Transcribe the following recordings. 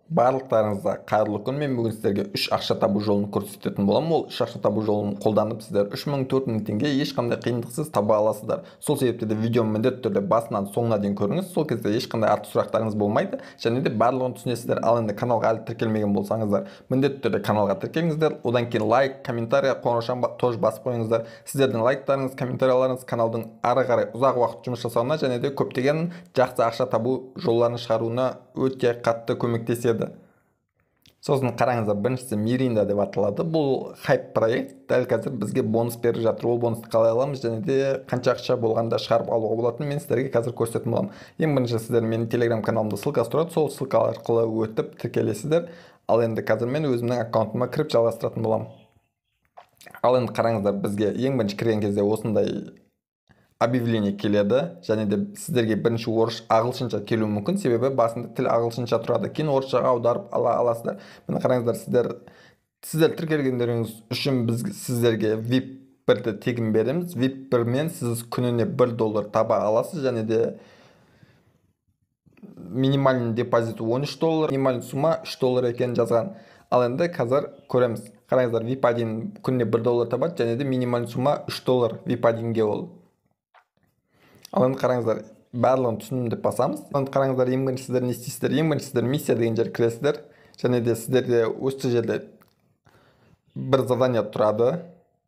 Барлықтарыңызға қайырлы күн. Мен бүгін сіздерге 3 ақша табу жолын көрсететін боламын. Ол 3 ақша табу жолын қолданып сіздер 3000-4000 теңге ешқандай қиындықсыз таба аласыздар. Сол себепті де видеоны міндетті түрде басынан соңына дейін көріңіз. Сол кезде ешқандай артық сұрақтарыңыз болмайды. Және де барлығын түсінесіздер. Ал енді каналға әлі тіркелмеген болсаңыздар, міндетті түрде каналға тіркеліңіздер. Одан кейін лайк, комментарий, қоңыраушаны тоже басып қойыңыздар. Сіздердің лайктарыңыз, комментарияларыңыз каналдың ары қарай ұзақ уақыт жұмыс жасауына және де көптеген жақсы ақша табу жолдарын шығаруына өте қатты көмектеседі. Сосын қараңыздар, біріншісі Миринда деп аталады. Бұл хайп проект. Дәл қазір бізге бонус беріп жатыр. Ол бонусты қалай аламыз және де қанша ақша болғанда шығарып алуға болатынын мен сіздерге қазір көрсететін боламын. Ең бірінші сіздер менің телеграм каналымда ссылкасы тұрады. Сол ссылка арқылы өтіп тіркелесіздер. Ал енді қазір мен өзімнің аккаунтыма кіріп жалғастыратын боламын. Ал енді қараңыздар, бізге ең бірінші кірген кезде осындай объявление келеді, және де сіздерге бірінші орыс ағылшынша келуі мүмкін, себебі басында тіл ағылшынша тұрады, кейін орысшаға аударып ала аласыздар. Міне қараңыздар, сіздер тіркелгендеріңіз үшін біз сіздерге VIP 1-ді тегін береміз. VIP 1-мен сіз күніне $1 таба аласыз, және де минимальный депозит $13, минимальный сумма $3 екенін жазған. Ал енді қазір көреміз. Қараңыздар, VIP 1 күніне $1 табады, және де минимальный сумма $3 VIP 1-ге ол. Ал енді қараңыздар, барлығын түсіндім деп басамыз. Ал енді қараңыздар, ең бірінші сіздер не істейсіздер? Ең бірінші сіздер миссия деген жер кіресіздер, және де сіздерде осы жерде бір задание тұрады.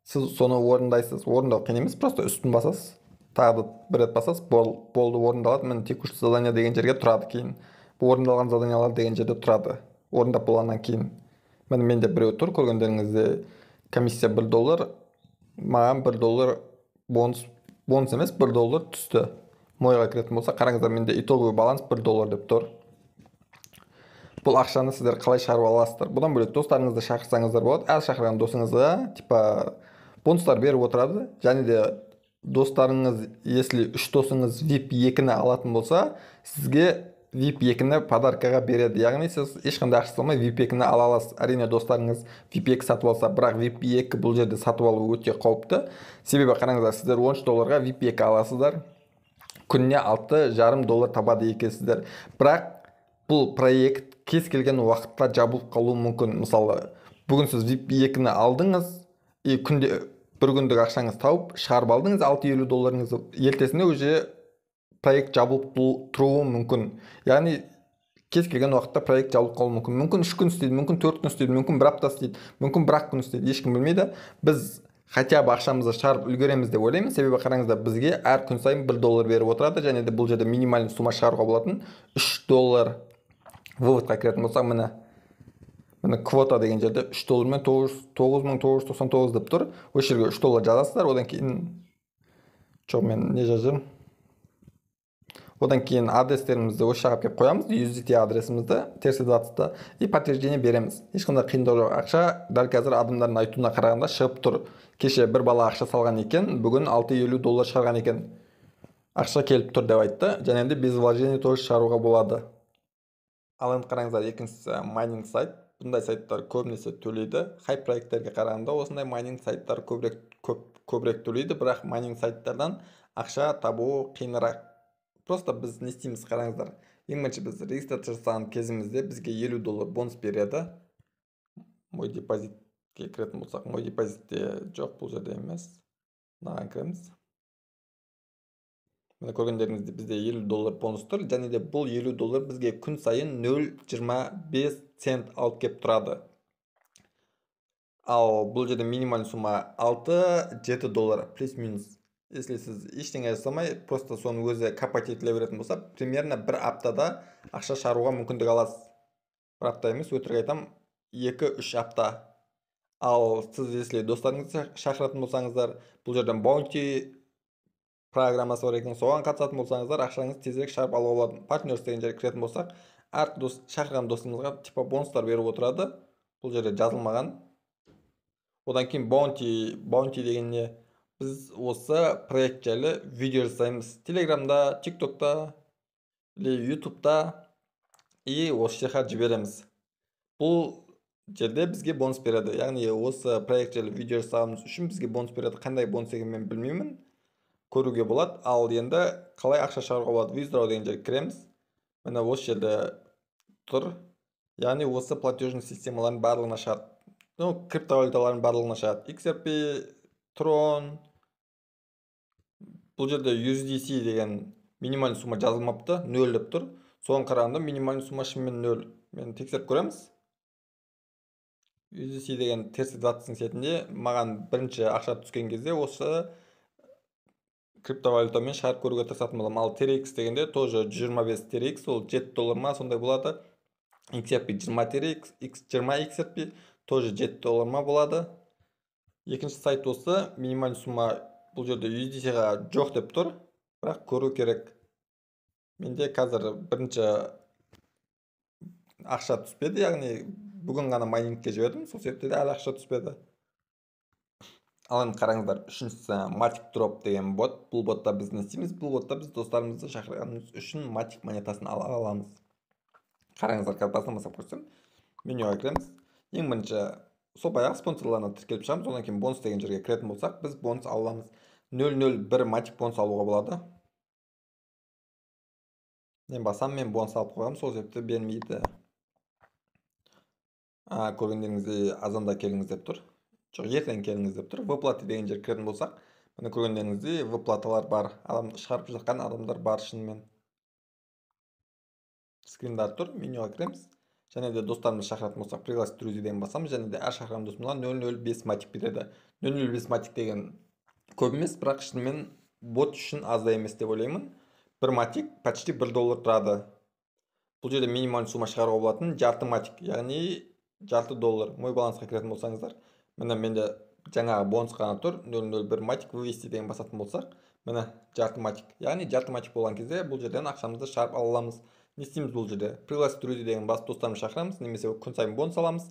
Сіз соны орындайсыз. Орындау қиын емес, просто үстін басасыз. Тағы бір рет басасыз, болды орындалады. Міне текущий задание деген жерге тұрады кейін. Бұл орындалған заданиялар деген жерде тұрады. Орындап болғаннан кейін. Міне менде біреу тұр, көргендеріңізде комиссия $1, маған $1 бонус емес, $1 түсті. Мойға кіретін болса, қараңыздар, менде итоговый баланс $1 деп тұр. Бұл ақшаны сіздер қалай шығарып аласыздар? Бұдан бөлек достарыңызды шақырсаңыздар болады. Әр шақырған досыңызға бонустар беріп отырады. Және де достарыңыз, если 3 досыңыз VIP 2-ні алатын болса, сізге VIP 2-ні подаркаға береді. Яғни сіз ешқандай ақша салмай VIP 2-ні ала аласыз. Әрине достарыңыз VIP 2 сатып алса, бірақ VIP 2 бұл жерде сатып алу өте қауіпті. Себебі қараңыздар, сіздер $13-ға VIP 2 аласыздар. Күніне $6,5 табады екенсіздер. Бірақ бұл проект кез келген уақытта жабылып қалуы мүмкін. Мысалы, бүгін сіз VIP 2-ні алдыңыз, күнде бір күндік ақшаңыз тауып шығарып алдыңыз, $650, ертесіне уже проект жабылып тұруы мүмкін. Яғни кез келген уақытта проект жабылып қалуы мүмкін. Мүмкін 3 күн істейді, мүмкін 4 күн істейді, мүмкін 1 апта істейді, мүмкін 1 күн істейді, ешкім білмейді. Біз хотя бы ақшамызды шығарып үлгереміз деп ойлаймын. Себебі қараңыздар, бізге әр күн сайын $1 беріп отырады, және де бұл жерде минимальный сумма шығаруға болатын $3. Выводқа кіретін болсақ, міне квота деген жерде $3 мен 9999 деп тұр. Осы жерге $3 жазасыздар. Одан кейін мен не жазам? Одан кейін адрестерімізді осы жаққа келіп қоямыз, USDT адресімізді, TRC20-да, и подтверждение береміз. Ешқандай қиындық жоқ. Ақша дәл қазір адамдардың айтуына қарағанда шығып тұр. Кеше бір бала ақша салған екен, бүгін $650 шығарған екен. Ақша келіп тұр деп айтты, және де без вложения тоже шығаруға болады. Ал енді қараңыздар, екіншісі майнинг сайт. Бұндай сайттар көбінесе төлейді. Хайп проекттерге қарағанда осындай майнинг сайттар көбірек төлейді, бірақ майнинг сайттардан ақша табу қиынырақ. Просто біз не істейміз, қараңыздар. Ең бірінші біз регистрация жасаған кезімізде бізге $50 бонус береді. Мой депозитке кіретін болсақ, мой депозитте жоқ, бұл жерде емес. Мынаған кіреміз. Міне көргендеріңізде бізде $50 бонус тұр, және де бұл $50 бізге күн сайын 0,25 цент алып кеп тұрады. Ал бұл жерде минимальный сумма $6-7 плюс-минус. Если сіз ештеңе жасамай, просто соны өзі капать етіле беретін болса, примерно 1 аптада ақша шығаруға мүмкіндік аласыз. 1 апта емес, өтірік айтам, 2-3 апта. Ал сіз если достарыңызды шақыратын болсаңыздар, бұл жерден баунти программасы бар екен, соған қатысатын болсаңыздар, ақшаңыз тезірек шығарып алуға болады. Партнерс деген жерге кіретін болсақ, әр шақырған досыңызға бонустар беріп отырады. Бұл жерде жазылмаған. Одан кейін баунти деген не? Біз осы проект жайлы видео жасаймыз. Телеграмда, тиктокта, ютубта и осы жаққа жібереміз. Бұл жерде бізге бонус береді. Яғни осы проект жайлы видео жасағанымыз үшін бізге бонус береді. Қандай бонус екенін мен білмеймін. Көруге болады. Ал енді қалай ақша шығаруға болады? Withdraw деген жерге кіреміз. Міне осы жерде тұр. яғни осы платежный системалардың барлығына шығады. Криптовалюталардың барлығына шығады. XRP, Tron, бұл жерде USDC деген минимальный сумма жазылмапты, 0 деп тұр. Соған қарағанда минимальный сумма шынымен 0. Мен тексеріп көреміз. USDC деген теріс затсың сетінде маған бірінші ақша түскен кезде осы криптовалютамен шығарып көруге тырысатын боламын. Ал TRX дегенде тоже 25 TRX, ол $7 ма сондай болады. XRP 20 TRX, 20 XRP тоже $7 ма болады. Екінші сайт осы, минимальный сумма бұл жерде USDC-ға жоқ деп тұр, бірақ көру керек. Менде қазір бірінші ақша түспеді, яғни бүгін ғана майнингке жібердім, сол себепті де әлі ақша түспеді. Ал енді қараңыздар, үшіншісі Matic Drop деген бот. Бұл ботта біз не істейміз? Бұл ботта біз достарымызды шақырғанымыз үшін Matic монетасын ала аламыз. Қараңыздар, картасынан бастап көрсем, менюға кіреміз. Ең бірінші сол баяғы спонсорларына тіркеліп шығамыз, одан кейін бонус деген жерге кіретін болсақ, біз бонус ала аламыз. 0.01 Matic бонус алуға болады. Мен басам, мен бонус алып қойғам, сол себепті бермейді. Көргендеріңізде азанда келіңіз деп тұр. Жоқ, ертең келіңіз деп тұр. Выплаты деген жер кіретін болсақ, міне көргендеріңізде выплаталар бар. Шығарып жатқан адамдар бар шынымен. Скриндар тұр, менюға кіреміз. Және де достарымызды шақыратын болсақ, пригласить друзей деген басамыз, және де әр шақырған досымызға 0.05 Matic береді. 0.05 Matic деген көп емес, бірақ шынымен бот үшін аз да емес деп ойлаймын. Бір Matic почти $1 тұрады. Бұл жерде минимальный сумма шығаруға болатын жарты Matic, яғни $0.50. Мой балансқа кіретін болсаңыздар, міне менде жаңағы бонус қана тұр, 0.01 Matic вывести деген басатын болсақ, міне жарты Matic. Яғни жарты Matic болған кезде бұл жерден ақшамызды шығарып ала аламыз. Не істейміз бұл жерде? Пригласить друзей деген бас достарымызды шақырамыз, немесе күн сайын бонус аламыз,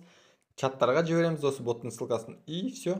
чаттарға жібереміз осы боттың ссылкасын, и все.